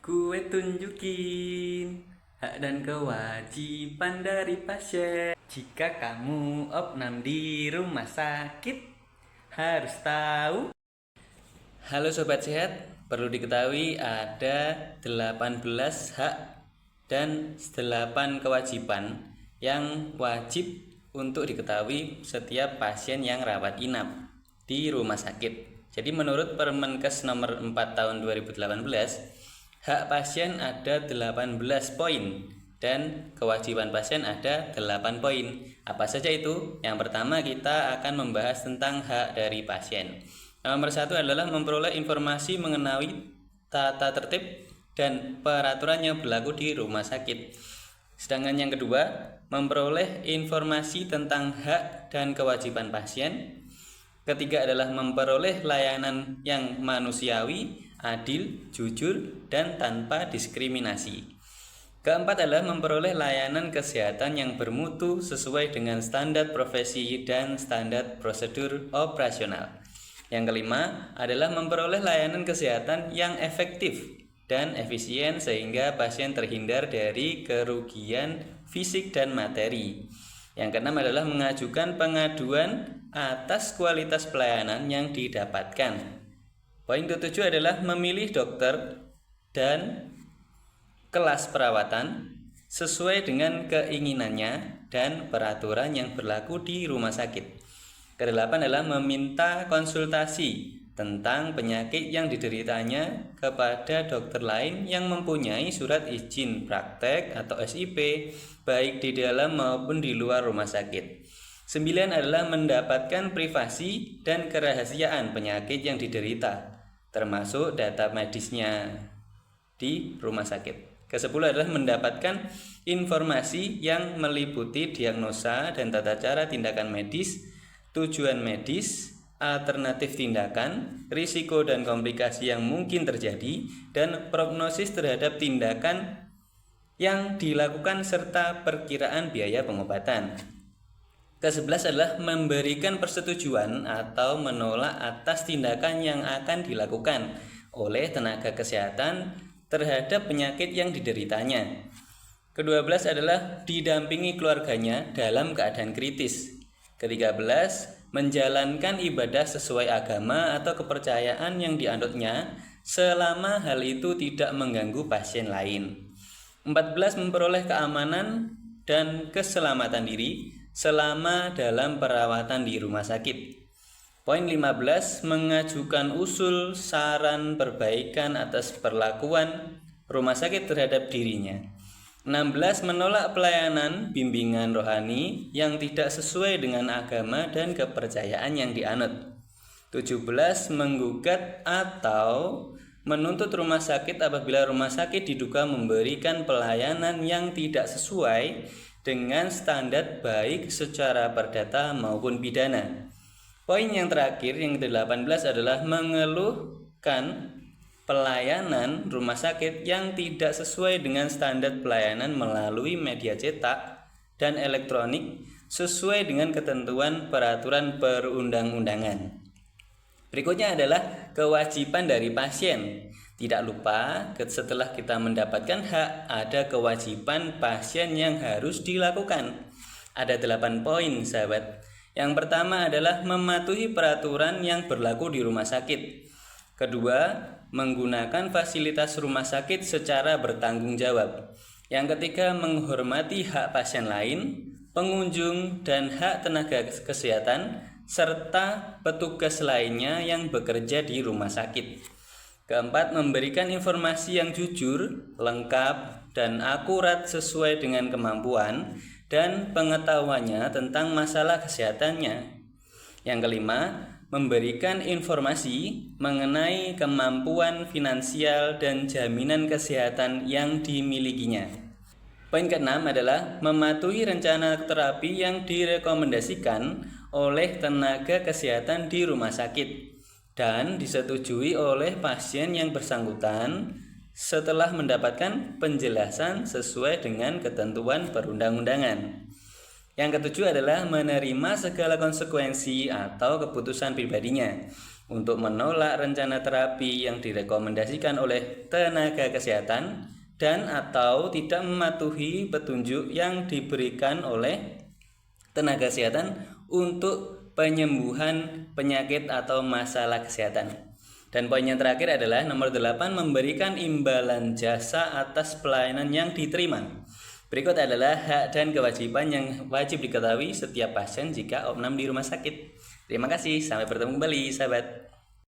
Gue tunjukin hak dan kewajiban dari pasien. Jika kamu opnam di rumah sakit, harus tahu. Halo Sobat Sehat, perlu diketahui ada 18 hak dan 8 kewajiban yang wajib untuk diketahui setiap pasien yang rawat inap di rumah sakit. Jadi menurut Permenkes nomor 4 tahun 2018, hak pasien ada 18 poin dan kewajiban pasien ada 8 poin. Apa saja itu? Yang pertama kita akan membahas tentang hak dari pasien. Nomor 1 adalah memperoleh informasi mengenai tata tertib dan peraturan yang berlaku di rumah sakit. Sedangkan yang kedua, memperoleh informasi tentang hak dan kewajiban pasien. Ketiga adalah memperoleh layanan yang manusiawi, adil, jujur, dan tanpa diskriminasi. Keempat adalah memperoleh layanan kesehatan yang bermutu sesuai dengan standar profesi dan standar prosedur operasional. Yang kelima adalah memperoleh layanan kesehatan yang efektif dan efisien sehingga pasien terhindar dari kerugian fisik dan materi. Yang keenam adalah mengajukan pengaduan atas kualitas pelayanan yang didapatkan. Poin ketujuh adalah memilih dokter dan kelas perawatan sesuai dengan keinginannya dan peraturan yang berlaku di rumah sakit. Kedelapan adalah meminta konsultasi tentang penyakit yang dideritanya kepada dokter lain yang mempunyai surat izin praktek atau SIP baik di dalam maupun di luar rumah sakit. 9 adalah mendapatkan privasi dan kerahasiaan penyakit yang diderita, termasuk data medisnya di rumah sakit. Ke-10 adalah mendapatkan informasi yang meliputi diagnosa dan tata cara tindakan medis, tujuan medis, alternatif tindakan, risiko dan komplikasi yang mungkin terjadi, dan prognosis terhadap tindakan yang dilakukan serta perkiraan biaya pengobatan. Ke-11 adalah memberikan persetujuan atau menolak atas tindakan yang akan dilakukan oleh tenaga kesehatan terhadap penyakit yang dideritanya. Ke-12 adalah didampingi keluarganya dalam keadaan kritis. Ke-13, menjalankan ibadah sesuai agama atau kepercayaan yang dianutnya selama hal itu tidak mengganggu pasien lain. 14, memperoleh keamanan dan keselamatan diri selama dalam perawatan di rumah sakit. Poin 15, mengajukan usul, saran, perbaikan atas perlakuan rumah sakit terhadap dirinya. 16, menolak pelayanan bimbingan rohani yang tidak sesuai dengan agama dan kepercayaan yang dianut. 17, menggugat atau menuntut rumah sakit apabila rumah sakit diduga memberikan pelayanan yang tidak sesuai dengan standar baik secara perdata maupun pidana. Poin yang terakhir yang ke-18 adalah mengeluhkan pelayanan rumah sakit yang tidak sesuai dengan standar pelayanan melalui media cetak dan elektronik sesuai dengan ketentuan peraturan perundang-undangan. Berikutnya adalah kewajiban dari pasien. Tidak lupa setelah kita mendapatkan hak, ada kewajiban pasien yang harus dilakukan. Ada 8 poin sahabat. Yang pertama adalah mematuhi peraturan yang berlaku di rumah sakit. Kedua, menggunakan fasilitas rumah sakit secara bertanggung jawab. Yang ketiga, menghormati hak pasien lain, pengunjung, dan hak tenaga kesehatan, serta petugas lainnya yang bekerja di rumah sakit. Keempat, memberikan informasi yang jujur, lengkap, dan akurat sesuai dengan kemampuan dan pengetahuannya tentang masalah kesehatannya. Yang kelima, memberikan informasi mengenai kemampuan finansial dan jaminan kesehatan yang dimilikinya. Poin keenam adalah mematuhi rencana terapi yang direkomendasikan oleh tenaga kesehatan di rumah sakit dan disetujui oleh pasien yang bersangkutan setelah mendapatkan penjelasan sesuai dengan ketentuan perundang-undangan. Yang ketujuh adalah menerima segala konsekuensi atau keputusan pribadinya. untuk menolak rencana terapi yang direkomendasikan oleh tenaga kesehatan dan atau tidak mematuhi petunjuk yang diberikan oleh tenaga kesehatan untuk penyembuhan penyakit atau masalah kesehatan. Dan poin yang terakhir adalah nomor 8, memberikan imbalan jasa atas pelayanan yang diterima. Berikut adalah hak dan kewajiban yang wajib diketahui setiap pasien jika opnam di rumah sakit. Terima kasih, sampai bertemu kembali sahabat.